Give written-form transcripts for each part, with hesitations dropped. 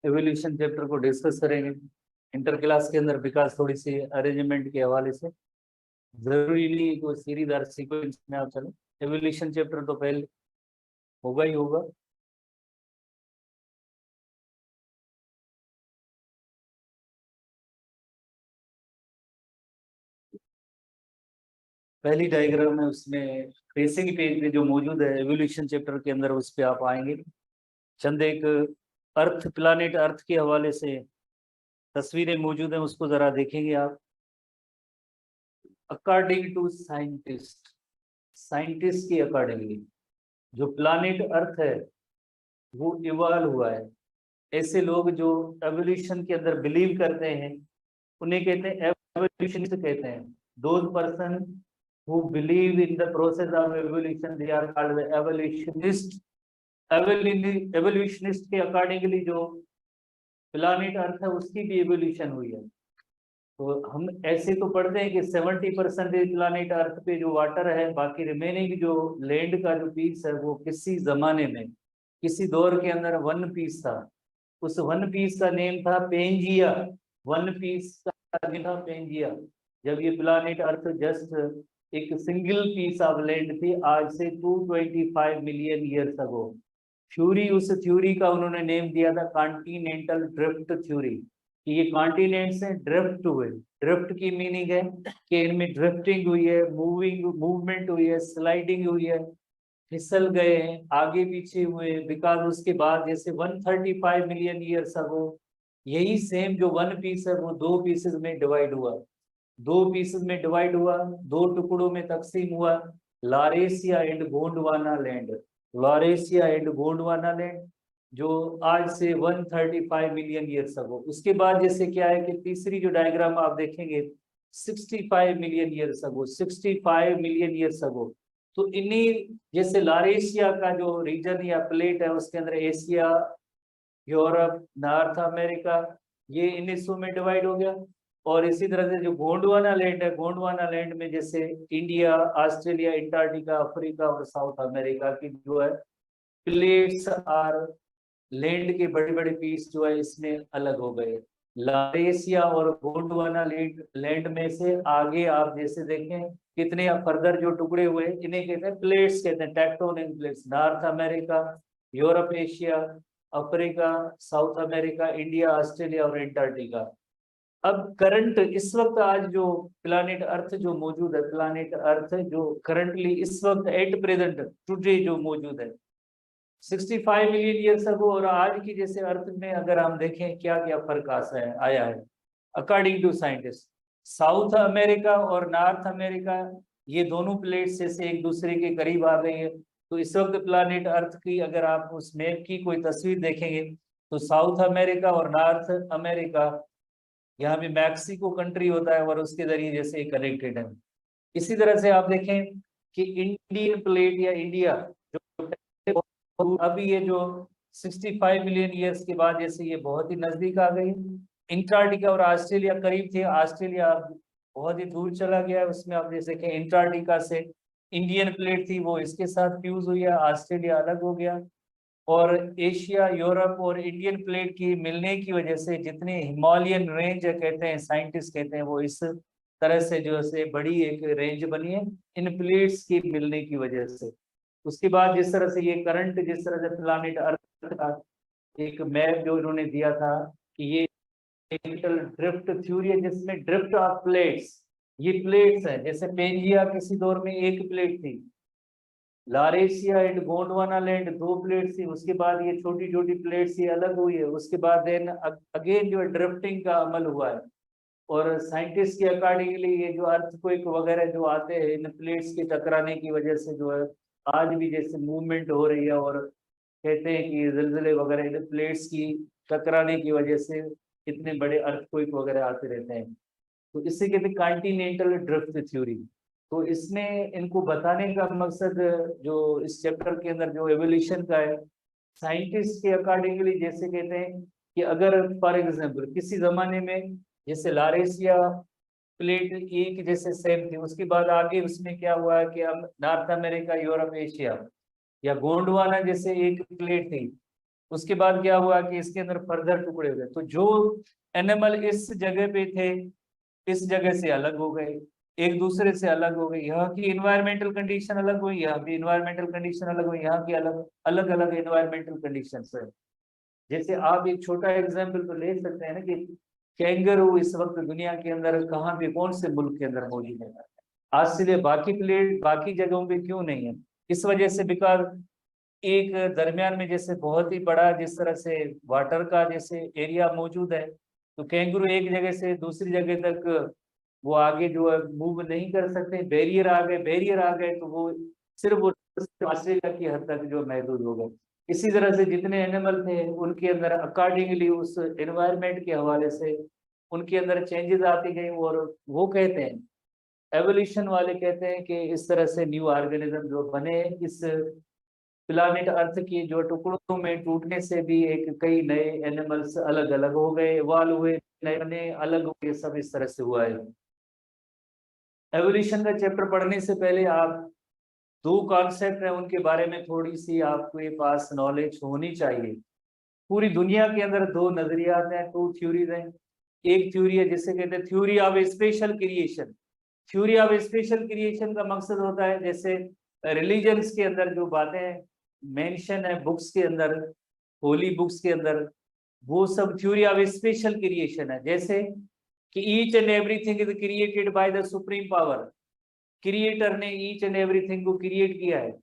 Evolution chapter को discuss करेंगे। Inter class के अंदर विकास थोड़ी सी अरेंजमेंट के हवाले से जरूरी नहीं कि सीरीदार सीक्वेंस में आप चलो। एवोल्यूशन चैप्टर तो पहले होगा ही होगा। पहली डायग्राम है उसमें बेसिक पेज पे जो मौजूद है एवोल्यूशन चैप्टर के अंदर, उस पे आप आएंगे। चंद एक अर्थ प्लानिट अर्थ के हवाले से तस्वीरें मौजूद हैं, उसको जरा देखेंगे आप। अकॉर्डिंग टू साइंटिस्ट, साइंटिस्ट के अकॉर्डिंगली जो प्लानिट अर्थ है वो इवॉल्व हुआ है। ऐसे लोग जो एवोल्यूशन के अंदर बिलीव करते हैं उन्हें कहते हैं एवोल्यूशनिस्ट कहते हैं। Those person who believe in the process of evolution they are called evolutionist. Evolutionist के अकॉर्डिंगली जो प्लानिट अर्थ है उसकी भी एवोल्यूशन हुई है। तो हम ऐसे तो पढ़ते हैं कि 70% प्लानिट अर्थ पे जो वाटर है, बाकी रिमेनिंग जो लैंड का जो पीस है वो किसी जमाने में किसी दौर के अंदर वन पीस था। उस वन पीस का नेम था पेंजिया। वन पीस का नेम था पेंजिया। जब ये प्लानिट अर्थ जस्ट एक सिंगल पीस ऑफ लैंड थी, आज से 225 मिलियन ईयर्स अगो। थ्योरी, उस थ्योरी का उन्होंने नेम दिया था कॉन्टिनेंटल ड्रिफ्ट थ्योरी, कि ये कॉन्टिनेंट से ड्रिफ्ट हुए। ड्रिफ्ट की मीनिंग है कि इनमें ड्रिफ्टिंग हुई है, मूवमेंट हुई है, स्लाइडिंग हुई है, फिसल गए हैं, आगे पीछे हुए। बिकॉज उसके बाद जैसे 135 मिलियन ईयर्स अगो यही सेम जो वन पीस है वो दो पीसेस में डिवाइड हुआ। दो पीसेस में डिवाइड हुआ, दो टुकड़ों में तकसीम हुआ। Laurasia and Gondwana land, Laurasia and Gondwana land जो आज से 135 मिलियन ईयर्स अगो। उसके बाद जैसे क्या है कि तीसरी जो डायग्राम आप देखेंगे 65 million years ago, 65 million years ago. तो इन्हीं जैसे लारेशिया का जो रीजन या प्लेट है उसके अंदर एशिया, यूरोप, नॉर्थ अमेरिका, ये इन हिस्सों में डिवाइड हो गया। और इसी तरह से जो गोंडवाना लैंड है, गोंडवाना लैंड में जैसे इंडिया, ऑस्ट्रेलिया, अंटार्कटिका, अफ्रीका और साउथ अमेरिका की जो है प्लेट्स और लैंड के बड़े बड़े पीस जो है इसमें अलग हो गए। लारेशिया और गोंडवाना लैंड में से आगे आप जैसे देखें कितने फर्दर जो टुकड़े हुए इन्हें कहते हैं प्लेट्स, कहते हैं tectonic plates. North America, Europe, Asia, Africa, south America, India, Australia और अंटार्कटिका। अब करंट इस वक्त आज जो प्लानिट अर्थ जो मौजूद है, प्लानिट अर्थ जो करंटली इस वक्त एट प्रेजेंट टुडे जो मौजूद है 65 मिलियन ईयर्स अगो और आज की जैसे अर्थ में अगर हम देखें क्या क्या फर्क आया है according to scientist. South America और नॉर्थ अमेरिका ये दोनों प्लेट्स जैसे एक दूसरे के करीब आ गई है। तो इस वक्त प्लानिट अर्थ की अगर आप उस मैप की कोई तस्वीर देखेंगे तो साउथ अमेरिका और नॉर्थ अमेरिका, यहाँ पे मैक्सिको कंट्री होता है और उसके जरिए जैसे कनेक्टेड है। इसी तरह से आप देखें कि इंडियन प्लेट या इंडिया जो अभी ये जो 65 मिलियन ईयर्स के बाद जैसे ये बहुत ही नजदीक आ गई। इंटार्कटिका और ऑस्ट्रेलिया करीब थे, ऑस्ट्रेलिया अब बहुत ही दूर चला गया है। उसमें आप जैसे कि इंटार्कटिका से इंडियन प्लेट थी वो इसके साथ फ्यूज हुई है, ऑस्ट्रेलिया अलग हो गया। और एशिया, यूरोप और इंडियन प्लेट की मिलने की वजह से जितने हिमालयन रेंज कहते हैं साइंटिस्ट कहते हैं वो इस तरह से जो है बड़ी एक रेंज बनी है इन प्लेट्स की मिलने की वजह से। उसके बाद जिस तरह से ये करंट, जिस तरह से प्लानिट अर्थ का एक मैप जो इन्होंने दिया था कि ये ड्रिफ्ट थ्योरी है जिसमें ड्रिफ्ट ऑफ प्लेट्स, ये प्लेट्स है जैसे पेंजिया किसी दौर में एक प्लेट थी, लारेशिया एंड गोंडवाना लैंड दो प्लेट्स थी, उसके बाद ये छोटी छोटी प्लेट्स ये अलग हुई है। उसके बाद देन अगेन जो है ड्रिफ्टिंग का अमल हुआ है। और साइंटिस्ट के अकॉर्डिंगली ये जो अर्थक्वेक वगैरह जो आते हैं इन प्लेट्स के टकराने की वजह से जो है आज भी जैसे मूवमेंट हो रही है। और कहते हैं कि जिलजिले वगैरह इन प्लेट्स की टकराने की वजह से इतने बड़े अर्थक्वेक वगैरह आते रहते हैं। तो इसे कहते हैं कॉन्टिनेंटल ड्रिफ्ट थ्योरी। तो इसमें इनको बताने का मकसद जो इस चैप्टर के अंदर जो एवोल्यूशन का है, साइंटिस्ट के अकॉर्डिंगली जैसे कहते हैं कि अगर फॉर एग्जांपल किसी जमाने में जैसे लारेशिया प्लेट एक जैसे सेम थी, उसके बाद आगे उसमें क्या हुआ है कि अब नॉर्थ अमेरिका, यूरोप, एशिया या गोंडवाना जैसे एक प्लेट थी, उसके बाद क्या हुआ कि इसके अंदर फर्दर टुकड़े हुए, तो जो एनिमल इस जगह पे थे इस जगह से अलग हो गए, एक दूसरे से अलग हो गए, यहाँ की इन्वायरमेंटल कंडीशन अलग हुई, यहाँ की इन्वायरमेंटल कंडीशन अलग हुई, यहाँ की अलग अलग अलग इन्वायरमेंटल कंडीशन है। जैसे आप एक छोटा एग्जाम्पल तो ले सकते हैं ना कि कैंगरू इस वक्त दुनिया के अंदर कहाँ पे कौन से मुल्क के अंदर मौजूद है, आज से बाकी प्लेट बाकी जगहों पे क्यों नहीं है? इस वजह से बिकॉज एक दरमियान में जैसे बहुत ही बड़ा जिस तरह से वाटर का जैसे एरिया मौजूद है, तो कैंगरू एक जगह से दूसरी जगह तक वो आगे जो है मूव नहीं कर सकते, बैरियर आ गए तो वो सिर्फ ऑस्ट्रेलिया की हद तक जो महदूद हो गए। इसी तरह से जितने एनिमल थे उनके अंदर अकॉर्डिंगली उस एनवायरनमेंट के हवाले से उनके अंदर चेंजेस आती गई, और वो कहते हैं एवोल्यूशन वाले कहते हैं कि इस तरह से न्यू ऑर्गेनिज्म जो बने, इस प्लानेट अर्थ की जो टुकड़ों में टूटने से भी एक कई नए एनिमल्स अलग अलग हो गए, इवॉल्व हुए, नए बने, अलग हुए, सब इस तरह से हुआ है। एवोल्यूशन का चैप्टर पढ़ने से पहले आप दो कॉन्सेप्ट है उनके बारे में थोड़ी सी आपके पास नॉलेज होनी चाहिए। पूरी दुनिया के अंदर दो नजरियात हैं, टू थ्योरीज हैं। एक थ्योरी है जिसे कहते हैं theory of special creation. Theory of special creation का मकसद होता है जैसे रिलीजन्स के अंदर जो बातें मेंशन है बुक्स के अंदर, होली बुक्स के अंदर, वो सब थ्योरी ऑफ स्पेशल क्रिएशन है। जैसे कि each and everything is created by the supreme power, creator ने ईच एंड एवरीथिंग को क्रिएट किया है।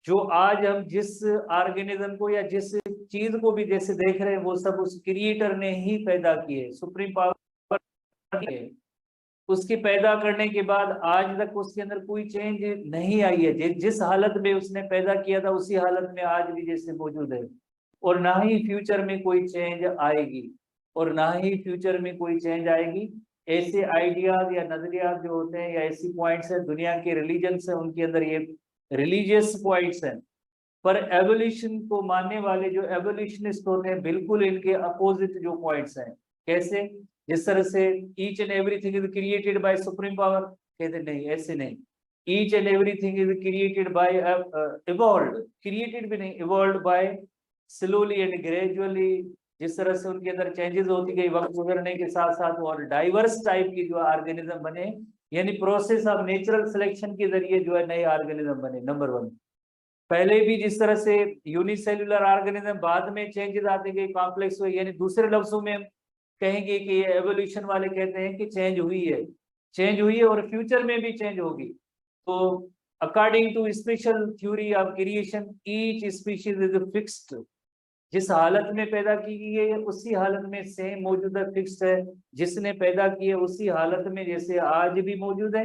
जो आज हम जिस ऑर्गेनिज्म को या जिस चीज को भी जैसे देख रहे हैं वो सब उस क्रिएटर ने ही पैदा किए, सुप्रीम पावर। उसके पैदा करने के बाद आज तक उसके अंदर कोई चेंज नहीं आई है, जिस हालत में उसने पैदा किया था उसी हालत में आज भी जैसे मौजूद है, और ना ही फ्यूचर में कोई चेंज आएगी, और ना ही फ्यूचर में कोई चेंज आएगी। ऐसे आइडियाज या नजरियात जो होते हैं या ऐसी पॉइंट्स हैं दुनिया के रिलीजन्स हैं उनके अंदर ये रिलीजियस पॉइंट्स हैं। पर एवोल्यूशन को मानने वाले जो एवोल्यूशनिस्ट होते हैं बिल्कुल इनके अपोजिट जो पॉइंट्स हैं। कैसे? जिस तरह से each and everything is created by supreme power, कहते नहीं, ऐसे नहीं। Each and everything is created by evolved, created भी नहीं, evolved by slowly and gradually. जिस तरह से उनके अंदर चेंजेस होती गई वक्त गुजरने के साथ साथ, और डाइवर्स टाइप की जो ऑर्गेनिज्म बने, यानी प्रोसेस ऑफ नेचुरल सिलेक्शन के जरिए जो है नए ऑर्गेनिज्म बने। Number one. पहले भी जिस तरह से यूनिसेल्युलर ऑर्गेनिज्म बाद में चेंजेस आते गए, कॉम्प्लेक्स हुए, यानी दूसरे लफ्जों में हम कहेंगे कि ये एवोल्यूशन वाले कहते हैं कि चेंज हुई है, चेंज हुई है और फ्यूचर में भी चेंज होगी। तो according to special theory of creation each species is fixed, जिस हालत में पैदा की गई है उसी हालत में सेम मौजूदा फिक्स्ड है, जिसने पैदा की है उसी हालत में जैसे आज भी मौजूद है,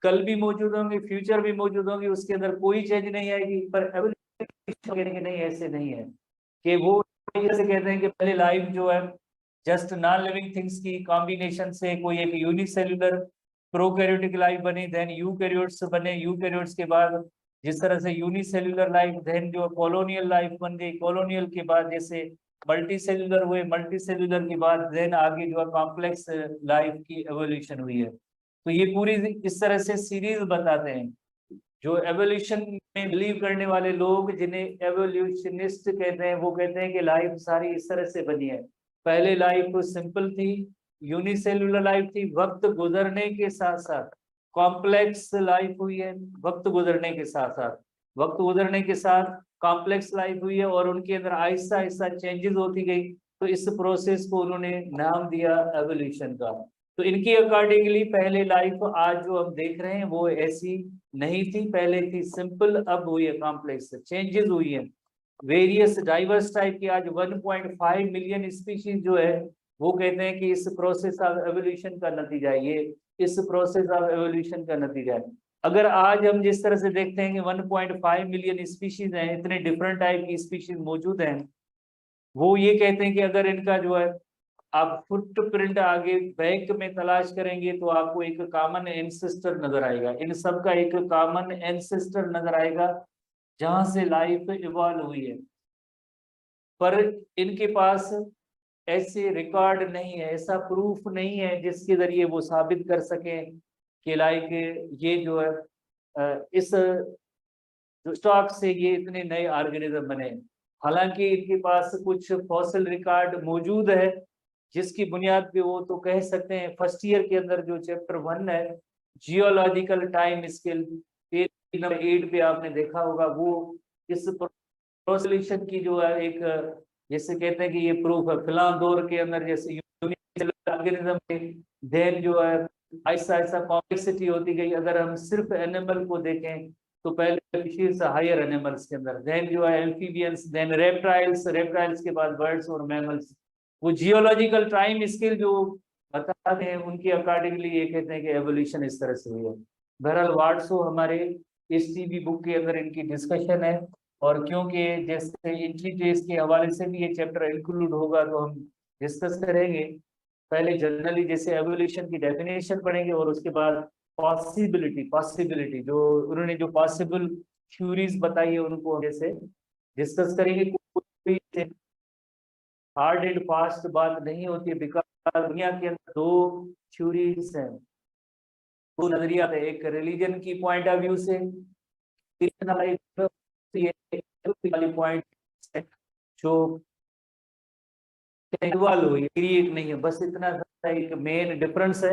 कल भी मौजूद होंगे, फ्यूचर भी मौजूद होंगे, उसके अंदर कोई चेंज नहीं आएगी। पर एवोल्यूशन नहीं, ऐसे नहीं है कि वो जैसे कहते हैं कि पहले लाइफ जो है जस्ट नॉन लिविंग थिंग्स की कॉम्बिनेशन से कोई एक यूनिसेल्युलर प्रोकैरियोटिक लाइफ बनी, देन यूकैरियोट्स बने, यूकैरियोट्स के बाद जिस तरह से यूनिसेल्युलर लाइफ, देन जो कॉलोनियल लाइफ बन गई, कॉलोनियल के बाद जैसे मल्टी सेल्युलर हुए, मल्टी सेल्युलर के बाद देन आगे जो है कॉम्प्लेक्स लाइफ की एवोल्यूशन हुई है। तो ये पूरी इस तरह से सीरीज बताते हैं। जो एवोल्यूशन में बिलीव करने वाले लोग जिन्हें एवोल्यूशनिस्ट कहते हैं वो कहते हैं कि लाइफ सारी इस तरह से बनी है। पहले लाइफ सिंपल थी, यूनिसेल्युलर लाइफ थी, वक्त गुजरने के साथ साथ कॉम्प्लेक्स लाइफ हुई है, वक्त गुजरने के साथ साथ, वक्त गुजरने के साथ कॉम्प्लेक्स लाइफ हुई है, और उनके अंदर आहिस्ता आहिस्ता चेंजेस होती गई। तो इस प्रोसेस को उन्होंने नाम दिया एवोल्यूशन का। तो इनकी अकॉर्डिंगली पहले लाइफ आज जो हम देख रहे हैं वो ऐसी नहीं थी, पहले थी सिंपल, अब हुई है कॉम्प्लेक्स, चेंजेस हुई है वेरियस डाइवर्स टाइप की। आज 1.5 मिलियन स्पीशीज जो है वो कहते हैं कि इस प्रोसेस ऑफ एवोल्यूशन का नतीजा है, ये इस प्रोसेस ऑफ एवोल्यूशन का नतीजा है। अगर आज हम जिस तरह से देखते हैं कि 1.5 मिलियन स्पीशीज हैं, इतने डिफरेंट टाइप की स्पीशीज मौजूद हैं, वो ये कहते हैं कि अगर इनका जो है आप फुटप्रिंट आगे बैक में तलाश करेंगे तो आपको एक कॉमन एंसेस्टर नजर आएगा, इन सब का एक कॉमन एंसेस्टर नजर आएगा जहां से लाइफ इवॉल्व हुई है। पर इनके पास ऐसे रिकॉर्ड नहीं है, ऐसा प्रूफ नहीं है जिसके जरिए वो साबित कर सकें कि लाइक ये जो है इस स्टॉक से ये इतने नए ऑर्गेनिज्म बने। हालांकि इनके पास कुछ फॉसिल रिकॉर्ड मौजूद है जिसकी बुनियाद पे वो तो कह सकते हैं फर्स्ट ईयर के अंदर जो चैप्टर 1 है geological time scale, page number 8 पे आपने देखा होगा, वो इस प्रोसोल्यूशन की जो है एक जैसे कहते हैं कि ये प्रूफ है फिलहाल दौर के अंदर जैसे ऑर्गेनिज्म में देन जो है ऐसा ऐसा कॉम्प्लेक्सिटी होती गई। अगर हम सिर्फ एनिमल को देखें तो पहले स्पीशीज हायर एनिमल्स के अंदर, देन जो है एम्फीबियंस, देन रेप्टाइल्स, रेप्टाइल्स के बाद बर्ड्स और मैमल्स। वो जियोलॉजिकल टाइम स्केल जो बताते हैं उनके अकॉर्डिंगली ये कहते हैं कि एवोल्यूशन इस तरह से हुई है। बहरहाल वार्डसो हमारे इस टीबी बुक के अंदर इनकी डिस्कशन है, और क्योंकि जैसे इंटीग्रेस के हवाले से भी ये चैप्टर इंक्लूड होगा तो हम डिस्कस करेंगे। पहले जनरली जैसे एवोल्यूशन की डेफिनेशन पढ़ेंगे और उसके बाद पॉसिबिलिटी जो उन्होंने जो पॉसिबल थ्योरीज बताई है उनको जैसे डिस्कस करेंगे। कोई हार्ड एंड फास्ट बात नहीं होती है, बिकॉज दुनिया के अंदर दो थ्योरीज हैं, दो नजरिया है, एक रिलीजन की पॉइंट ऑफ व्यू से वाली पॉइंट जो इन्वॉल्व हुई क्रिएट नहीं है, बस इतना एक मेन डिफरेंस है।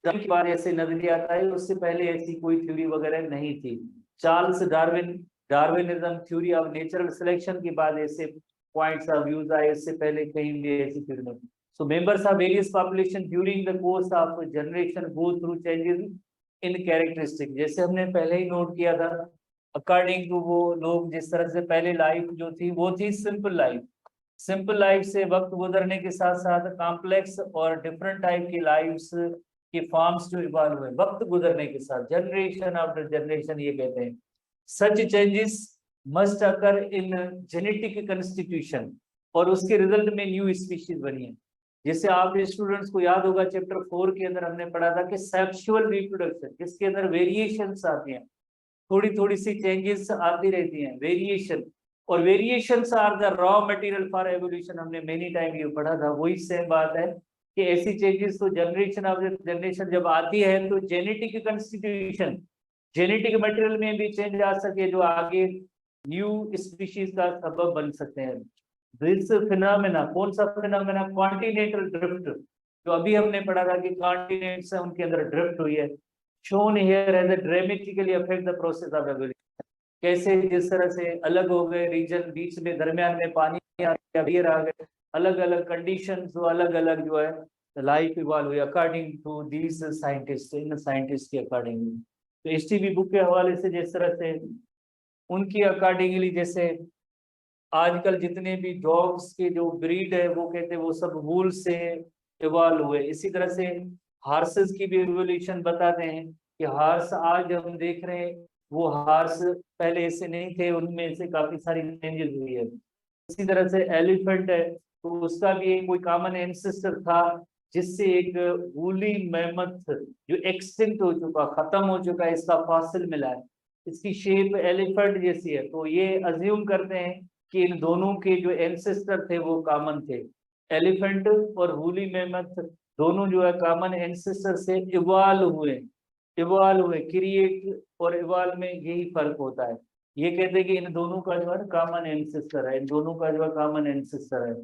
के बाद ऐसे नजरिया आता है, उससे पहले ऐसी कोई थ्योरी वगैरह नहीं थी। Charles Darwin, Darwinism theory of natural selection के बाद ऐसे पॉइंट्स ऑफ व्यूज आए, इससे पहले कहीं भी ऐसी थ्योरी नहीं। So members of various population during the course of generation go through changes in characteristic, जैसे हमने पहले ही नोट किया था। अकॉर्डिंग टू वो लोग जिस तरह से पहले लाइफ जो थी वो थी सिंपल लाइफ, सिंपल लाइफ से वक्त गुजरने के साथ साथ कॉम्प्लेक्स और डिफरेंट टाइप की लाइफ्स के फॉर्म्स जो इवॉल्व हुए वक्त गुजरने के साथ, जनरेशन आफ्टर जनरेशन ये कहते हैं। Such changes must occur in genetic constitution, और उसके रिजल्ट में न्यू स्पीशीज बनी है। जैसे आप स्टूडेंट्स को याद होगा चैप्टर 4 के अंदर हमने पढ़ा था कि सेक्सुअल रिप्रोडक्शन जिसके अंदर वेरिएशंस आती हैं, थोड़ी थोड़ी सी चेंजेस आती रहती हैं, वेरिएशन, और variations are the raw material for evolution, हमने मेनी टाइम ये पढ़ा था। वही सेम बात है कि ऐसी चेंजेस तो जनरेशन ऑफ जनरेशन जब आती है तो जेनेटिक कंस्टिट्यूशन, जेनेटिक मटेरियल में भी चेंज आ सके जो आगे न्यू स्पीशीज का सबब बन सकते हैं। दिस फिनोमेना, कौन सा फिनोमेना? कॉन्टिनेंटल ड्रिफ्ट, जो अभी हमने पढ़ा था कि कॉन्टिनेंट्स है उनके अंदर ड्रिफ्ट हुई है। shown here as a dramatically affect the process of evolution, कैसे जिस तरह से अलग हो गए रीजन, बीच में दरमियान में पानी आ गए, अलग अलग कंडीशन, जो अलग अलग जो है लाइफ इवॉल्व हुई अकॉर्डिंग टू दीज साइंटिस्ट, इन साइंटिस्ट के अकॉर्डिंग। तो एसटीबी बुक के हवाले से जिस तरह से उनकी अकॉर्डिंगली, जैसे आजकल जितने भी डॉग्स के जो ब्रीड है वो कहते हैं वो सब वूल से इवॉल्व हुए। इसी तरह से हार्सेस की भी इवोल्यूशन बताते हैं कि हार्स आज हम देख रहे हैं वो हार्स पहले ऐसे नहीं थे, उनमें से काफी सारी चेंजेस हुई है। इसी तरह से एलिफेंट है तो उसका भी एक कोई कॉमन एंसेस्टर था जिससे एक वूली मैमथ जो एक्सटिंक्ट हो चुका, खत्म हो चुका है, इसका फॉसिल मिला है, इसकी शेप एलिफेंट जैसी है। तो ये अज्यूम करते हैं कि इन दोनों के जो एंसेस्टर थे वो कॉमन थे, एलिफेंट और वूली मैमथ दोनों जो है कॉमन एंसेस्टर से इवॉल्व हुए। क्रिएट और इवॉल्व में यही फर्क होता है। ये कहते हैं कि इन दोनों का जो है कॉमन एंसेस्टर है, इन दोनों का जो है कॉमन एंसेस्टर है।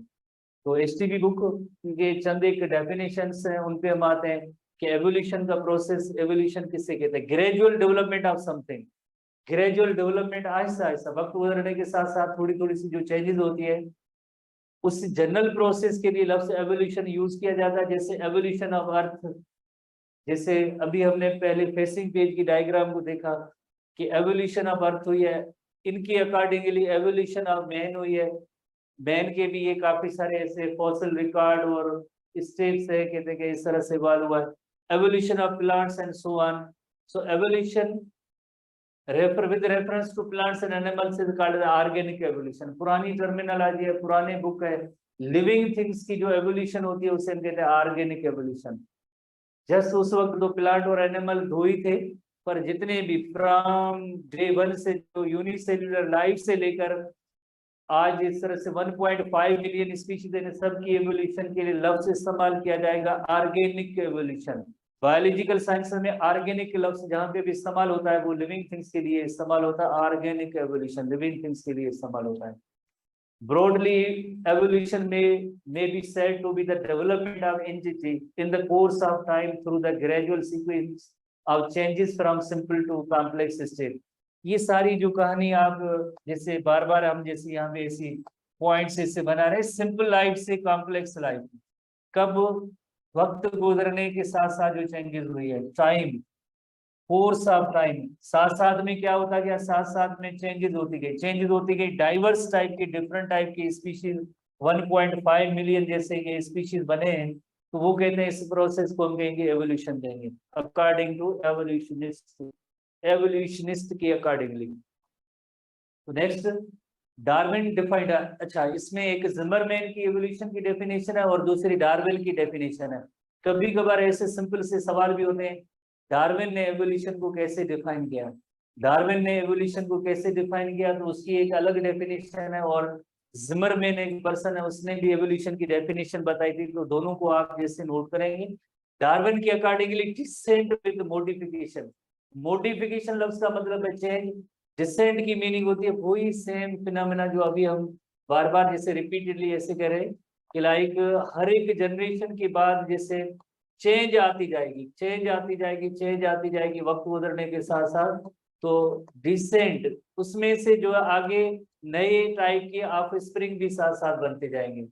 तो एसटीबी बुक के चंद एक डेफिनेशंस हैं उन पे हम आते हैं कि एवोल्यूशन का प्रोसेस, एवोल्यूशन किससे कहते हैं? Gradual development of something, gradual development, Aahista Aahista वक्त गुजरने के साथ साथ थोड़ी थोड़ी सी जो चेंजेस होती है, उस जनरल प्रोसेस के लिए लफ्ज एवोल्यूशन यूज किया जाता है। जैसे एवोल्यूशन ऑफ अर्थ, जैसे अभी हमने पहले फेसिंग पेज की डायग्राम को देखा कि एवोल्यूशन ऑफ अर्थ हुई है, इनकी अकॉर्डिंगली एवोल्यूशन ऑफ मैन हुई है। मैन के भी ये काफी सारे ऐसे फॉसिल रिकॉर्ड और स्टेप्स है, कहते हैं कि इस तरह से इवॉल्व हुआ है। Evolution of plants and so on. So evolution with reference to plants and animals is called the organic evolution। पुरानी टर्मिनोलॉजी है, पुराने बुक है, लिविंग थिंग्स की जो एवोल्यूशन होती है उसे हम कहते हैं ऑर्गेनिक एवोल्यूशन। जस्ट उस वक्त तो प्लांट और एनिमल दो ही थे, पर जितने भी फ्रॉम डे 1 से जो यूनिसेल्युलर लाइफ से लेकर आज इस तरह से 1.5 मिलियन स्पीशीज है, सबकी एवोल्यूशन के लिए लफ्ज इस्तेमाल किया जाएगा ऑर्गेनिक एवोल्यूशन। बायोलॉजिकल साइंस में ऑर्गेनिक लफ्ज जहाँ पे भी इस्तेमाल होता है वो लिविंग थिंग्स के लिए इस्तेमाल होता है, ऑर्गेनिक एवोल्यूशन लिविंग थिंग्स के लिए इस्तेमाल होता है। Broadly, evolution may be said to be the development of entity in the course of time through the gradual sequence of changes from simple to complex state। ये सारी जो कहानी आप जैसे बार बार हम जैसे यहाँ पे ऐसी पॉइंट्स इससे बना रहे, सिंपल लाइफ से कॉम्प्लेक्स लाइफ कब, वक्त गुजरने के साथ साथ जो चेंजेस हुई है, टाइम, कोर्स ऑफ टाइम, साथ साथ में क्या होता गया, साथ साथ में चेंजेस होती गई डाइवर्स टाइप की, डिफरेंट टाइप की स्पीशीज 1.5 मिलियन जैसे ये स्पीशीज बने हैं, तो वो कहते हैं इस प्रोसेस को हम कहेंगे एवोल्यूशन देंगे, अकॉर्डिंग टू एवोल्यूशनिस्ट के अकॉर्डिंगली। तो नेक्स्ट डार्विन डिफाइंड, अच्छा इसमें एक जिमरमैन की एवोल्यूशन की डेफिनेशन है और दूसरी डार्विन की डेफिनेशन है। कभी कभार ऐसे सिंपल से सवाल भी होते हैं, डार्विन ने एवोल्यूशन को कैसे डिफाइन किया, डार्विन ने एवोल्यूशन को कैसे डिफाइन किया, तो उसकी एक अलग डेफिनेशन है, और जिमरमैन एक पर्सन है उसने भी एवोल्यूशन की डेफिनेशन बताई थी, तो दोनों को आप जैसे नोट करेंगे। डार्विन के accordingly descent with modification, modification लफ्ज का मतलब है चेंज, डिसेंट की मीनिंग होती है वही सेम फिनोमेना जो अभी हम बार बार जैसे रिपीटेडली ऐसे कह रहे हैं कि लाइक हर एक जनरेशन के बाद जैसे चेंज आती जाएगी, चेंज आती जाएगी, चेंज आती जाएगी वक्त गुजरने के साथ साथ, तो डिसेंट उसमें से जो आगे नए टाइप के ऑफ स्प्रिंग भी साथ साथ बनते जाएंगे।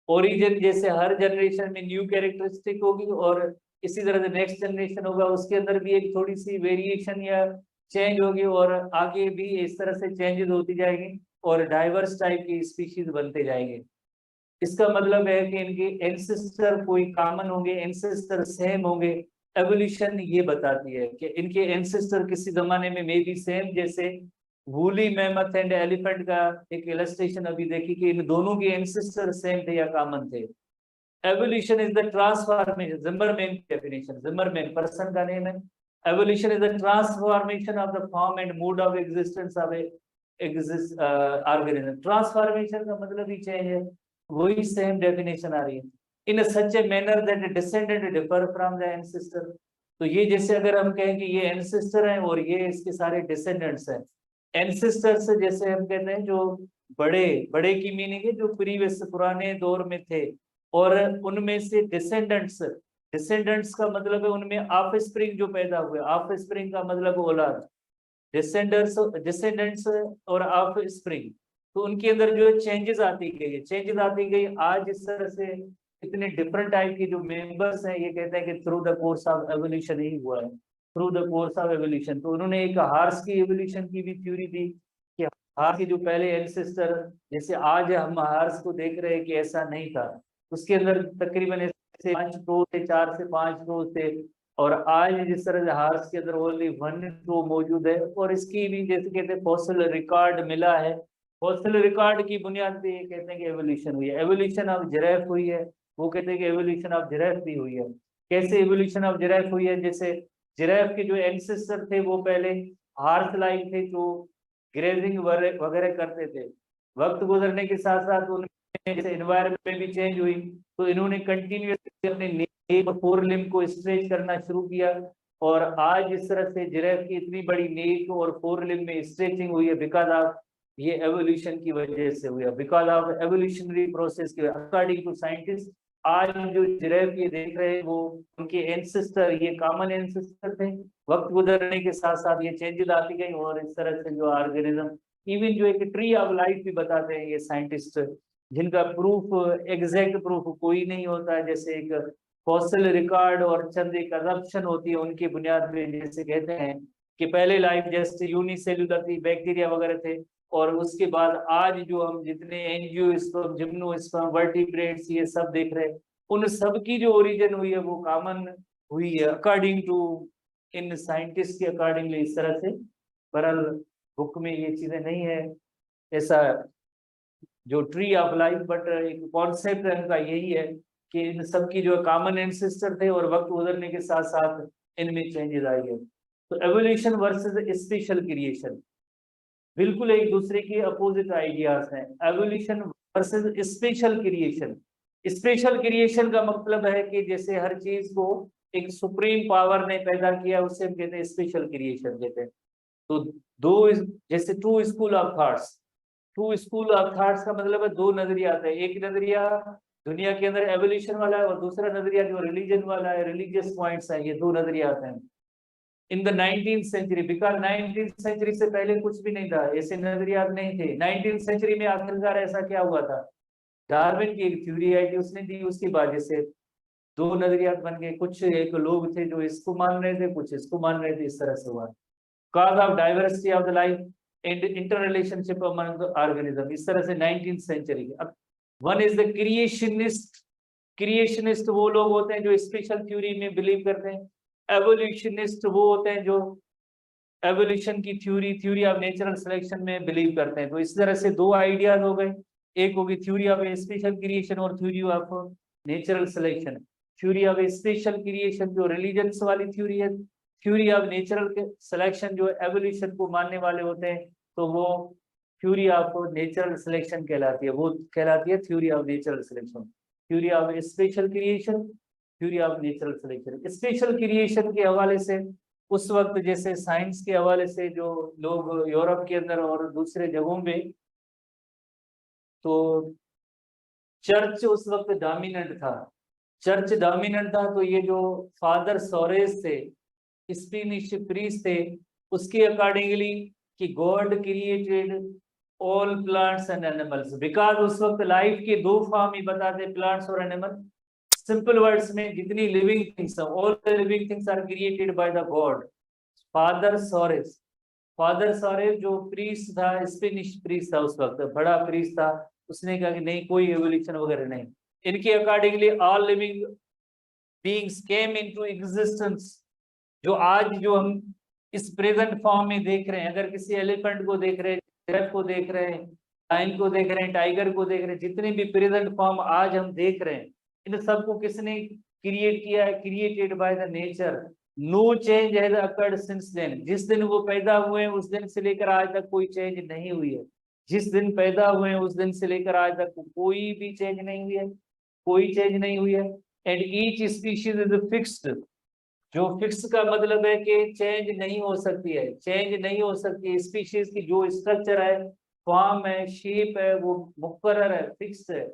ओरिजिन जैसे हर जनरेशन में न्यू कैरेक्टरिस्टिक होगी और इसी तरह से नेक्स्ट जनरेशन होगा उसके अंदर भी एक थोड़ी सी वेरिएशन या चेंज होगी और आगे भी इस तरह से चेंजेस होती जाएगी और डाइवर्स टाइप की स्पीशीज बनते जाएंगे। इसका मतलब है कि इनके एंसेस्टर कोई कॉमन होंगे, एंसेस्टर सेम होंगे। एवोल्यूशन ये बताती है कि इनके एंसेस्टर किसी जमाने में मे बी सेम, जैसे वूली मैमथ एंड एलिफेंट का एक इलस्ट्रेशन अभी देखी कि इन दोनों के एंसेस्टर सेम थे या कॉमन थे। Evolution is the transformation, Zimmerman definition, Zimmerman person का नेम है। Evolution is the transformation of the form and mode of existence of organism. Transformation का मतलब ही चेंज है, वही सेम डेफिनेशन आ रही है। In such a manner that descendant differ from the ancestor, तो ये जैसे अगर हम कहें कि ये एंसेस्टर हैं और ये इसके सारे डिसेंडेंट्स हैं। एंसेस्टर्स जैसे हम कहते हैं जो बड़े, बड़े की मीनिंग है जो प्रीवियस पुराने दौर में थे, और उनमें से डिसेंडेंट्स, डिसेंडेंट्स का मतलब है उनमें ऑफ स्प्रिंग जो पैदा हुए, ऑफ स्प्रिंग का मतलब औलाद, डिसेंडेंट्स और ऑफ स्प्रिंग, तो उनके अंदर जो चेंजेस आती गई, चेंजेस आती गई। आज इस तरह से इतने डिफरेंट टाइप के जो मेंबर्स हैं ये कहते हैं कि through the course of evolution ही हुआ है, through the course of evolution. तो उन्होंने एक हार्स की एवोल्यूशन की भी थ्योरी दी कि हार्स के जो पहले एंसेस्टर, जैसे आज हम हार्स को देख रहे हैं कि ऐसा नहीं था, उसके अंदर तकरीबन ऐसे 5 टो थे, 4 से 5 टो थे, और आज जिस तरह से हार्स के अंदर ओनली 1 टो मौजूद है, और इसकी भी जैसे कहते हैं फॉसिल रिकॉर्ड मिला है। फॉसिल रिकॉर्ड की बुनियाद पे ये कहते हैं कि एवोल्यूशन हुई है, एवोल्यूशन ऑफ जिराफ हुई है, वो कहते हैं कि एवोल्यूशन ऑफ जिराफ भी हुई है। कैसे एवोल्यूशन ऑफ जिराफ हुई है, जैसे जिराफ के जो एंसेस्टर थे वो पहले हार्स लाइक थे जो ग्रेजिंग वगैरह करते थे, वक्त गुजरने के साथ साथ उनमें जैसे एनवायरनमेंट भी चेंज हुई, तो इन्होंने कंटिन्यूअसली अपने नेक और फोर लिम्ब को स्ट्रेच करना शुरू किया, और आज इस तरह से जिराफ की इतनी बड़ी नेक और फोर लिम्ब में स्ट्रेचिंग हुई है बिकॉज ऑफ ये एवोल्यूशन की वजह से हुआ, बिकॉज ऑफ एवोल्यूशनरी प्रोसेस के। अकॉर्डिंग टू साइंटिस्ट आज जो जिराफ ये देख रहे हैं वो उनके एंसेस्टर, ये कॉमन एंसेस्टर थे, वक्त गुजरने के साथ साथ ये चेंजेस आती गई, और इस तरह से जो ऑर्गेनिज्म, इवन जो एक ट्री ऑफ लाइफ भी बताते हैं ये साइंटिस्ट, जिनका प्रूफ, एग्जैक्ट प्रूफ कोई नहीं होता है, जैसे एक फॉसिल रिकॉर्ड और चंद एक अजम्पशन होती है उनकी बुनियाद पे, जैसे कहते हैं कि पहले लाइफ जैसे यूनिसेल्युलर थी, बैक्टीरिया वगैरह थे, और उसके बाद आज जो हम जितने एंजियोस्पर्म, जिम्नोस्पर्म, वर्टिब्रेट्स ये सब देख रहे हैं, उन सब की जो ओरिजिन हुई है वो कॉमन हुई है अकॉर्डिंग टू इन साइंटिस्ट के अकॉर्डिंगली, इस तरह से। बहरहाल बुक में ये चीजें नहीं है ऐसा जो ट्री ऑफ लाइफ, बट एक कॉन्सेप्ट उनका यही है कि इन सब की जो कॉमन एंसेस्टर थे और वक्त गुजरने के साथ साथ इनमें चेंजेस आई है। तो एवोल्यूशन वर्सेस स्पेशल क्रिएशन बिल्कुल एक दूसरे के अपोजिट आइडियाज हैं। Evolution versus special creation, special creation का मतलब है कि जैसे हर चीज को एक सुप्रीम पावर ने पैदा किया, उससे हम कहते हैं स्पेशल क्रिएशन कहते हैं। तो दो जैसे two school of thoughts, two school of thoughts का मतलब है दो नजरिया आता है। एक नजरिया दुनिया के अंदर एवोल्यूशन वाला है और दूसरा नजरिया जो रिलीजन वाला है, रिलीजियस पॉइंट्स है, ये दो नजरिया आते हैं in the 19th century. Because 19th century से पहले कुछ भी नहीं था, ऐसे नजरियात नहीं थे। 19th सेंचुरी में आखिरकार ऐसा क्या हुआ था, डार्विन की एक थ्योरी आई थी, उसने दी, उसकी वजह से दो नजरियात बन गए। कुछ एक लोग थे जो इसको मान रहे थे, कुछ इसको मान रहे थे, इस तरह से हुआ। Cause of diversity of the life and inter relationship among the organism, इस तरह से 19th सेंचुरी के। अब वन इज द क्रिएशनिस्ट। क्रिएशनिस्ट वो लोग होते हैं जो स्पेशल थ्योरी में बिलीव करते हैं। एवोल्यूशनिस्ट वो होते हैं जो एवोल्यूशन की थ्योरी ऑफ नेचुरल सिलेक्शन में बिलीव करते हैं। तो इस तरह से दो आइडियाज हो गए, एक होगी थ्योरी ऑफ स्पेशल क्रिएशन और theory of natural selection. Theory of special creation जो रिलीजन्स वाली थ्योरी है, थ्योरी ऑफ नेचुरल सिलेक्शन जो एवोल्यूशन को मानने वाले होते हैं, तो वो थ्योरी ऑफ नेचुरल सिलेक्शन कहलाती है, वो कहलाती है theory of natural selection. Theory of special creation, theory of natural selection. Special creation के हवाले से उस वक्त जैसे साइंस के हवाले से जो लोग यूरोप के अंदर और दूसरे जगहों में, तो चर्च उस वक्त डोमिनेंट था, चर्च डोमिनेंट था। तो ये जो फादर सोरेस थे, स्पेनिश प्रीस्ट थे, उसके अकॉर्डिंगली कि God created all plants and animals. Because उस वक्त लाइफ के दो फॉर्म ही बताते, प्लांट्स और एनिमल। सिंपल वर्ड्स में जितनी living things, all the living things are created by the God. Father Suarez, father Suarez जो प्रीस्ट था, स्पेनिश प्रीस्ट था, उस वक्त बड़ा प्रीस्ट था, उसने कहा कि नहीं, कोई एवोल्यूशन वगैरह नहीं। इनके accordingly all living beings came into existence. जो आज जो हम इस प्रेजेंट फॉर्म में देख रहे हैं, अगर किसी एलिफेंट को देख रहे हैं, जिराफ को देख रहे हैं, लायन को देख रहे हैं, टाइगर को देख रहे हैं, जितने भी प्रेजेंट फॉर्म आज हम देख रहे हैं, इन सबको किसने क्रिएट किया है? Created by the nature. No change has occurred since then. जिस दिन वो पैदा हुए हैं उस दिन से लेकर आज तक कोई चेंज नहीं हुई है। जिस दिन पैदा हुए हैं उस दिन से लेकर आज तक कोई भी चेंज नहीं हुई है, कोई चेंज नहीं हुई है। And each species is fixed. जो फिक्स का मतलब है कि चेंज नहीं हो सकती है, चेंज नहीं हो सकती। स्पीशीज की जो स्ट्रक्चर है, फॉर्म है, शेप है, वो मुकर्रर है, फिक्स है।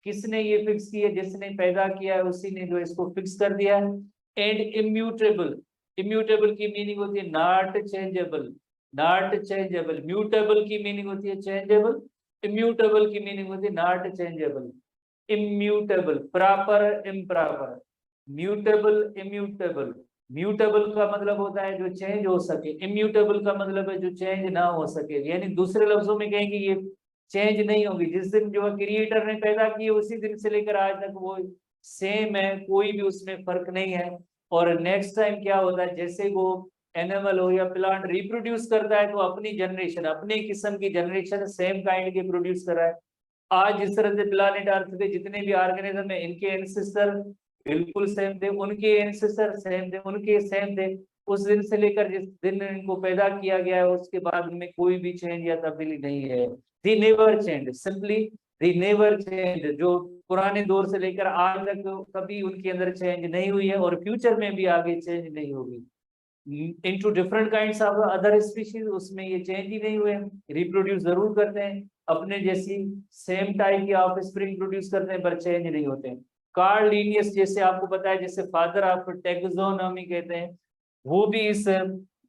किसने ये फिक्स किया? जिसने पैदा किया है उसी ने जो इसको फिक्स कर दिया है। एंड इम्यूटेबल, इम्यूटेबल की मीनिंग होती है not changeable, not changeable. Mutable की मीनिंग होती है चेंजेबल, इम्यूटेबल की मीनिंग होती है not changeable. Immutable, proper, improper, mutable, immutable. Mutable का मतलब होता है जो चेंज हो सके, इम्यूटेबल का मतलब है जो चेंज ना हो सके। यानी दूसरे लफ्जों में कहेंगे ये चेंज नहीं होगी। जिस दिन जो क्रिएटर ने पैदा किए उसी दिन से लेकर आज तक वो सेम है, कोई भी उसमें फर्क नहीं है। और नेक्स्ट टाइम क्या होता है, जैसे वो एनिमल हो या प्लांट रिप्रोड्यूस करता है तो अपनी जनरेशन, अपनी किस्म की जनरेशन सेम काइंड के प्रोड्यूस कर रहा है। आज जिस तरह से प्लानिट अर्थ पे जितने भी ऑर्गेनिज्म है, इनके एंसेस्टर बिल्कुल सेम थे, उनके एंसेस्टर सेम थे, उनके सेम थे। उस दिन से लेकर जिस दिन इनको पैदा किया गया है उसके बाद में कोई भी चेंज या तब्दीली नहीं है। दी नेवर चेंज, सिंपली दी नेवर चेंज। जो पुराने दौर से लेकर आज तक कभी उनके अंदर चेंज नहीं हुई है और फ्यूचर में भी आगे चेंज नहीं होगी। Into different kinds of other species, उसमें ये चेंज ही नहीं हुए। रिप्रोड्यूस जरूर करते हैं, अपने जैसी सेम टाइप की ऑफ स्प्रिंग प्रोड्यूस करते हैं, पर चेंज नहीं होते। कार्ल लिनियस, जैसे आपको पता है, जैसे फादर ऑफ टैक्सोनॉमी कहते हैं, वो भी इस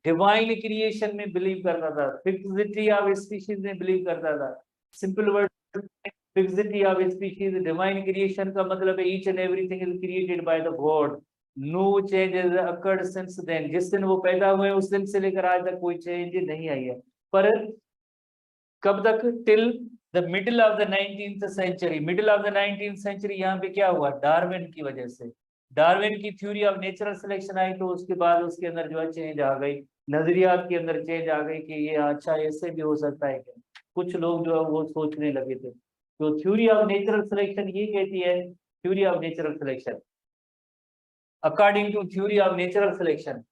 डिवाइन क्रिएशन में बिलीव करता था, फिक्सिटी ऑफ स्पीशीज में बिलीव करता था। Simple word, fixity of species, divine creation का मतलब है each and everything is created by the God, no change occurred since then. जिस दिन वो पैदा हुए उस दिन से लेकर आज तक कोई चेंज नहीं आई है। पर कब तक? Till the middle of the 19th century. Middle of the 19th century यहाँ पे क्या हुआ? डार्विन की वजह से, डार्विन की थ्योरी ऑफ नेचुरल सिलेक्शन आई, तो उसके बाद उसके अंदर जो है चेंज आ गई, नजरियात के अंदर चेंज आ गई कि ये अच्छा ऐसे भी हो सकता है क्या। कुछ लोग जो है वो सोचने लगे थे। तो थ्योरी ऑफ नेचुरल सिलेक्शन ये कहती है, theory of natural selection, according to theory of natural selection,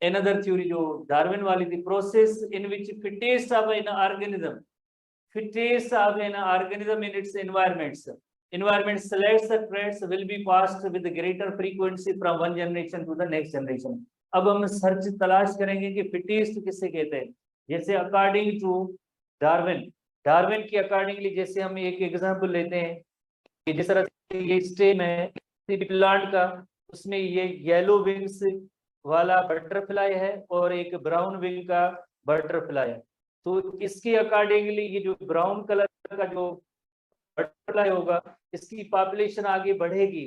another theory जो डार्विन वाली थी, process in which fittest of an organism, fittest of an organism in its environments, environment selects the threads will be passed with greater frequency from one generation to the next generation. अब हम search तलाश करेंगे कि fittest किसे कहते हैं। जैसे according to Darwin की अकॉर्डिंगली, जैसे हम एक एग्जांपल लेते हैं कि जिस तरह से ये स्टेम है प्लांट का, उसमें ये येलो विंग्स वाला बटरफ्लाई है और एक ब्राउन विंग का बटरफ्लाई है। तो इसके अकॉर्डिंगली ये जो ब्राउन कलर का जो बटरफ्लाई होगा इसकी पॉपुलेशन आगे बढ़ेगी,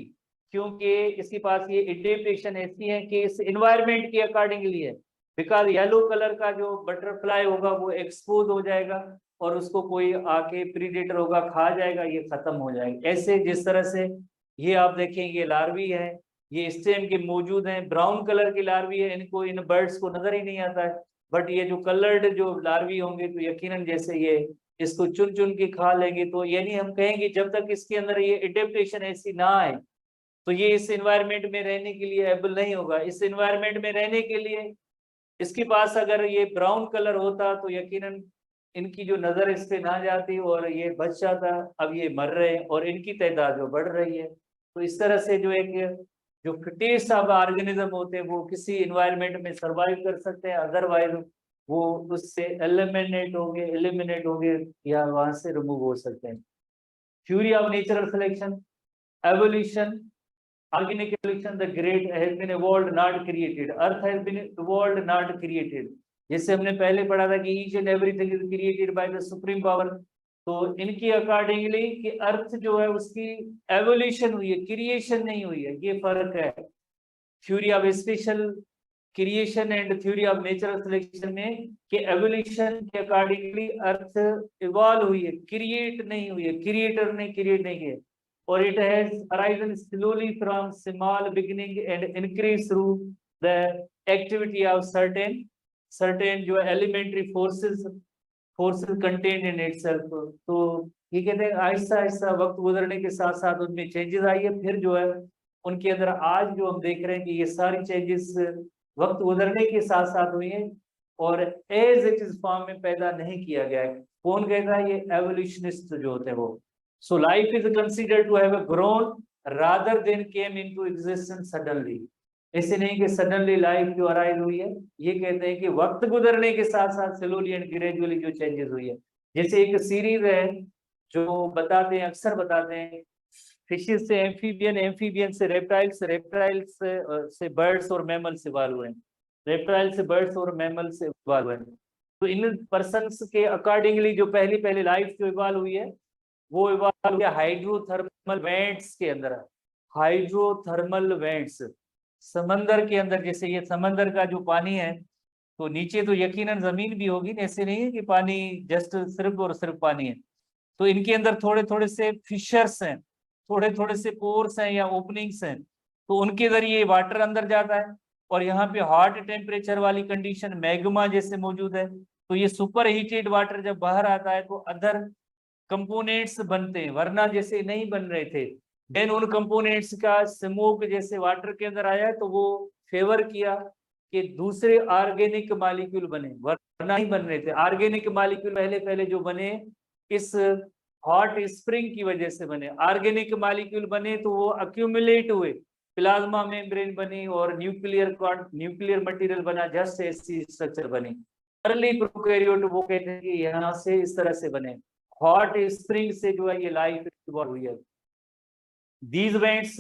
क्योंकि इसके पास ये एडेप्टेशन ऐसी है कि इस एनवायरनमेंट के अकॉर्डिंगली है। बिकॉज येलो कलर का जो बटरफ्लाई होगा वो एक्सपोज हो जाएगा और उसको कोई आके प्रीडेटर होगा खा जाएगा, ये खत्म हो जाएगा। ऐसे जिस तरह से ये आप देखेंगे लार्वी है, ये स्टेम के मौजूद हैं, ब्राउन कलर की लार्वी है, इनको इन बर्ड्स को नजर ही नहीं आता है। बट ये जो कलर्ड जो लार्वी होंगे तो यकीनन जैसे ये इसको चुन चुन के खा लेंगे। तो यानी हम कहेंगे जब तक इसके अंदर ये एडेप्टेशन ऐसी ना आए तो ये इस एनवायरनमेंट में रहने के लिए एबल नहीं होगा। इस एनवायरनमेंट में रहने के लिए इसके पास अगर ये ब्राउन कलर होता तो यकीनन इनकी जो नजर इस पे ना जाती और ये बच जाता। अब ये मर रहे हैं और इनकी तादाद जो बढ़ रही है। तो इस तरह से जो एक जो फिटेस्ट ऑफ ऑर्गेनिज्म होते हैं वो किसी एनवायरनमेंट में सर्वाइव कर सकते हैं, अदरवाइज वो उससे एलिमिनेट होंगे या वहां से रिमूव हो सकते हैं। Theory of natural selection, evolution, organic evolution, the great has been evolved not created, earth has been evolved not created। जैसे हमने पहले पढ़ा था कि each and everything is created by the supreme power। तो इनकी अकॉर्डिंगली कि अर्थ जो है उसकी एवोल्यूशन हुई है, क्रिएशन नहीं हुई है, ये फर्क है। Theory of special creation and theory of natural selection में कि एवोल्यूशन के अकॉर्डिंगली अर्थ इवॉल्व हुई है, क्रिएट नहीं हुई है, क्रिएटर ने क्रिएट नहीं किया। or it has arisen slowly from small beginning and increase through the activity of certain जो elementary forces contained in itself। तो ये कहते हैं आहिस्ता आहिस्ता वक्त गुजरने के साथ साथ उनमें चेंजेस आई है, फिर जो है उनके अंदर आज जो हम देख रहे हैं कि ये सारी चेंजेस वक्त गुजरने के साथ साथ हुई है और एज इट इज फॉर्म में पैदा नहीं किया गया है। कौन कहता है? ये एवोल्यूशनिस्ट जो होते हैं वो। So life is considered to have grown rather than came into existence suddenly। ऐसे नहीं कि सडनली लाइफ जो अराइज हुई है, ये कहते हैं कि वक्त गुजरने के साथ साथ स्लोली एंड ग्रेजुअली जो चेंजेस हुई है। जैसे एक सीरीज है जो बताते हैं, अक्सर बताते हैं फिशेस से एम्फीबियन, एम्फीबियन से रेप्टाइल्स, रेप्टाइल्स से बर्ड्स और मैमल से इवॉल्व हुए, रेप्टाइल से बर्ड्स और मैमल से इवॉल्व हुए। तो इन पर्सन्स के अकॉर्डिंगली जो पहली लाइफ जो इवॉल्व हुई है वो इवॉल्व हुआ हाइड्रोथर्मल वेंट्स के अंदर। हाइड्रोथर्मल वेंट्स समंदर के अंदर, जैसे ये समंदर का जो पानी है तो नीचे तो यकीनन जमीन भी होगी, ऐसे नहीं है कि पानी जस्ट सिर्फ और सिर्फ पानी है। तो इनके अंदर थोड़े थोड़े से फिशर्स हैं, थोड़े थोड़े से पोर्स हैं या ओपनिंग्स हैं, तो उनके जरिए वाटर अंदर जाता है। और यहाँ पे हॉट टेम्परेचर वाली कंडीशन मैग्मा जैसे मौजूद है, तो ये सुपर हीटेड वाटर जब बाहर आता है तो अदर कंपोनेंट्स बनते हैं, वरना जैसे नहीं बन रहे थे। देन उन कंपोनेंट्स का स्मोक जैसे वाटर के अंदर आया तो वो फेवर किया कि दूसरे ऑर्गेनिक मॉलिक्यूल बने, वरना नहीं बन रहे थे। ऑर्गेनिक मॉलिक्यूल पहले जो बने इस हॉट स्प्रिंग की वजह से बने। ऑर्गेनिक मॉलिक्यूल बने तो वो अक्यूमुलेट हुए, प्लाज्मा मेम्ब्रेन बनी और न्यूक्लियर मटेरियल बना, जस्ट ऐसी स्ट्रक्चर बनी। अर्ली प्रोकैरियोट वो कहते हैं कि यहाँ से इस तरह से बने, हॉट स्प्रिंग से जो है ये लाइफ इवॉल्व हुई है। These vents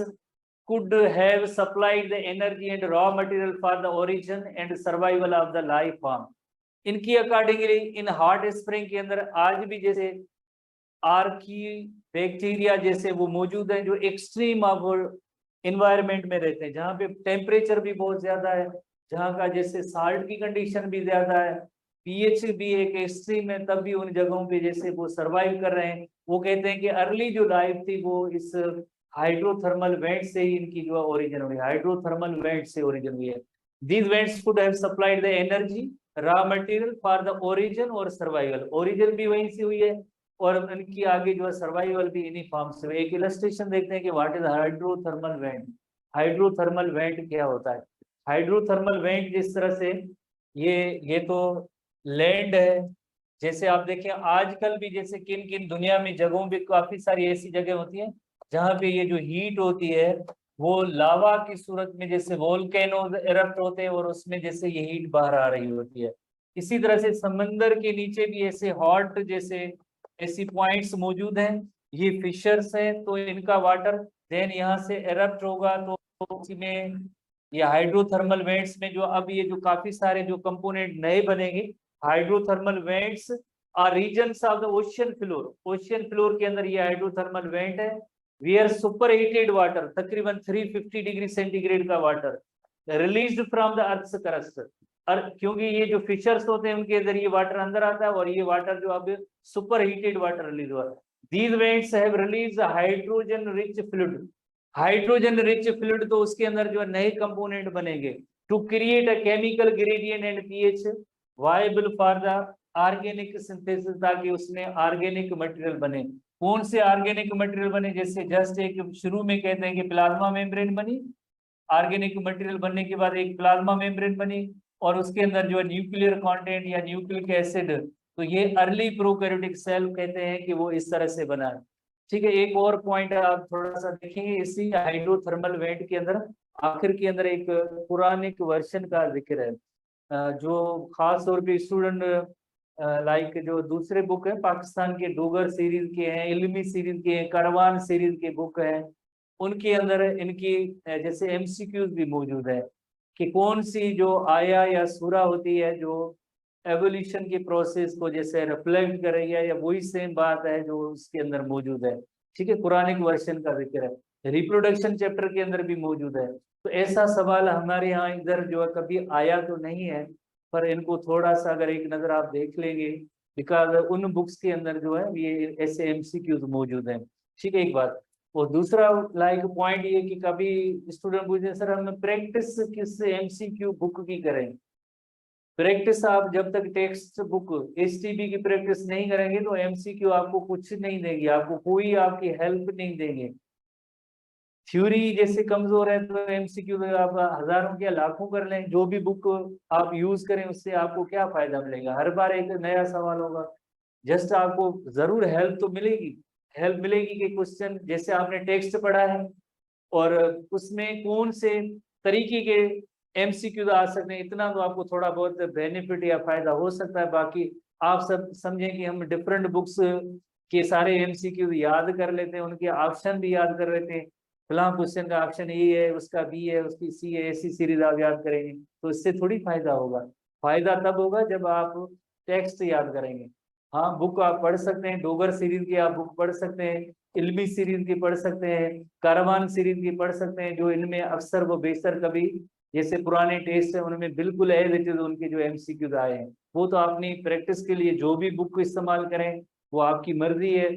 could have supplied the energy and raw material for the origin and survival of the life form। इनकी अकॉर्डिंगली इन हॉट स्प्रिंग के अंदर आज भी जैसे आर्की बैक्टीरिया जैसे वो मौजूद हैं जो एक्सट्रीम ऑफ एनवायरनमेंट में रहते हैं, जहाँ पे टेम्परेचर भी बहुत ज्यादा है, जहाँ का जैसे साल्ट की कंडीशन भी ज्यादा है, पीएच भी एक एक्सट्रीम है, तब भी उन जगहों पे जैसे वो सरवाइव कर रहे हैं। वो कहते हैं कि अर्ली जो लाइफ थी वो इस हाइड्रोथर्मल वेंट से ही इनकी जो ओरिजिन हुई, हाइड्रोथर्मल वेंट से ओरिजिन हुई है। These vents could have supplied the energy, raw material for the origin और सर्वाइवल। ओरिजिन भी वहीं से हुई है और इनकी आगे जो है सर्वाइवल भी इन्हीं फॉर्म से हुई। एक इलस्ट्रेशन देखते हैं कि what is hydrothermal vent. Hydrothermal vent क्या होता है? हाइड्रोथर्मल वेंट जिस तरह से ये तो लैंड है, जैसे आप देखें आजकल भी जैसे किन किन दुनिया में जगहों पे काफी सारी ऐसी जगह होती हैं जहाँ पे ये जो हीट होती है वो लावा की सूरत में, जैसे वोल्केनोज इरप्ट होते हैं और उसमें जैसे ये हीट बाहर आ रही होती है। इसी तरह से समंदर के नीचे भी ऐसे हॉट जैसे ऐसी पॉइंट्स मौजूद हैं, ये फिशर्स हैं, तो इनका वाटर देन यहाँ से इरप्ट होगा तो उसी में ये हाइड्रोथर्मल वेंट्स में जो अब ये जो काफी सारे जो कंपोनेंट नए बनेंगे, hydrothermal vents are regions of the ocean floor के अंदर ये हाइड्रोथर्मल वेंट है, वेयर सुपर हीटेड वाटर तकरीबन 350 डिग्री सेंटीग्रेड का water released from the earth crust. और क्योंकि ये जो फिशर्स होते हैं उनके जरिए वाटर अंदर आता है और ये वाटर जो अब सुपर हीटेड वाटर रिलीज हुआ, these vents have release hydrogen rich fluid. Hydrogen rich fluid तो उसके अंदर जो नए कंपोनेंट बनेंगे to create a chemical gradient and pH viable for the organic synthesis, ताकि उसमें ऑर्गेनिक मटेरियल बने। कौन से ऑर्गेनिक मटेरियल बने? जैसे जस्ट एक शुरू में कहते हैं कि प्लाज्मा मेम्ब्रेन बनी, ऑर्गेनिक मटेरियल बनने के बाद एक प्लाज्मा मेम्ब्रेन बनी और उसके अंदर जो है न्यूक्लियर कंटेंट या न्यूक्लिक एसिड, तो ये अर्ली प्रोकैरियोटिक सेल कहते हैं कि वो इस तरह से बना है। ठीक है, एक और पॉइंट आप थोड़ा सा देखेंगे इसी हाइड्रोथर्मल वेंट के अंदर आखिर के अंदर एक पुरानिक वर्जन का जिक्र है, जो खास तौर पे स्टूडेंट लाइक जो दूसरे बुक है पाकिस्तान के डोगर सीरीज के हैं, इल्मी सीरीज के हैं, करवान सीरीज के बुक हैं, उनके अंदर इनकी जैसे एमसीक्यूज भी मौजूद है कि कौन सी जो आया या सूरा होती है जो एवोल्यूशन के प्रोसेस को जैसे रिफ्लेक्ट करेगी, या वही सेम बात है जो उसके अंदर मौजूद है। ठीक है, पुरानिक वर्जन का जिक्र है, रिप्रोडक्शन चैप्टर के अंदर भी मौजूद है। तो ऐसा सवाल हमारे यहाँ इधर जो है कभी आया तो नहीं है, पर इनको थोड़ा सा अगर एक नजर आप देख लेंगे, बिकॉज उन बुक्स के अंदर जो है ये ऐसे एमसीक्यूज मौजूद हैं। ठीक है, एक बात। और दूसरा लाइक पॉइंट ये कि कभी स्टूडेंट पूछते हैं सर हम प्रैक्टिस किस एमसीक्यू बुक की करें? प्रैक्टिस आप जब तक टेक्स्ट बुक एसटीबी की प्रैक्टिस नहीं करेंगे तो एमसीक्यू आपको कुछ नहीं देंगे, आपको कोई आपकी हेल्प नहीं देंगे। थ्योरी जैसे कमजोर है तो एमसीक्यू में आप हजारों या लाखों कर लें, जो भी बुक आप यूज करें उससे आपको क्या फायदा मिलेगा? हर बार एक नया सवाल होगा। जस्ट आपको जरूर हेल्प तो मिलेगी, हेल्प मिलेगी कि क्वेश्चन जैसे आपने टेक्स्ट पढ़ा है और उसमें कौन से तरीके के एमसीक्यू आ सकते हैं, इतना तो आपको थोड़ा बहुत बेनिफिट या फायदा हो सकता है। बाकी आप सब समझें कि हम डिफरेंट बुक्स के सारे एमसीक्यू याद कर लेते हैं, उनके ऑप्शन भी याद कर लेते हैं, फलां क्वेश्चन का ऑप्शन ए है, उसका बी है, उसकी सी है, ऐसी सीरीज आप याद करेंगे तो इससे थोड़ी फायदा होगा। फायदा तब होगा जब आप टेक्स्ट याद करेंगे। हाँ, बुक आप पढ़ सकते हैं, डोगर सीरीज की आप बुक पढ़ सकते हैं, इल्मी सीरीज की पढ़ सकते हैं, कारवान सीरीज की पढ़ सकते हैं, जो इनमें अक्सर व बेशतर कभी जैसे पुराने टेस्ट है उनमें बिल्कुल एज इट इज उनके जो एमसीक्यूज आए हैं, वो तो अपनी प्रैक्टिस के लिए जो भी बुक को इस्तेमाल करें वो आपकी मर्जी है।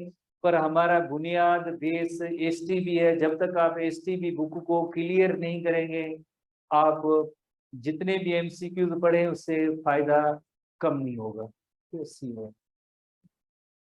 पर हमारा बुनियाद बेस एसटीबी है, जब तक आप एसटीबी बुक को क्लियर नहीं करेंगे आप जितने भी एमसीक्यूज पढ़े उससे फायदा कम नहीं होगा। तो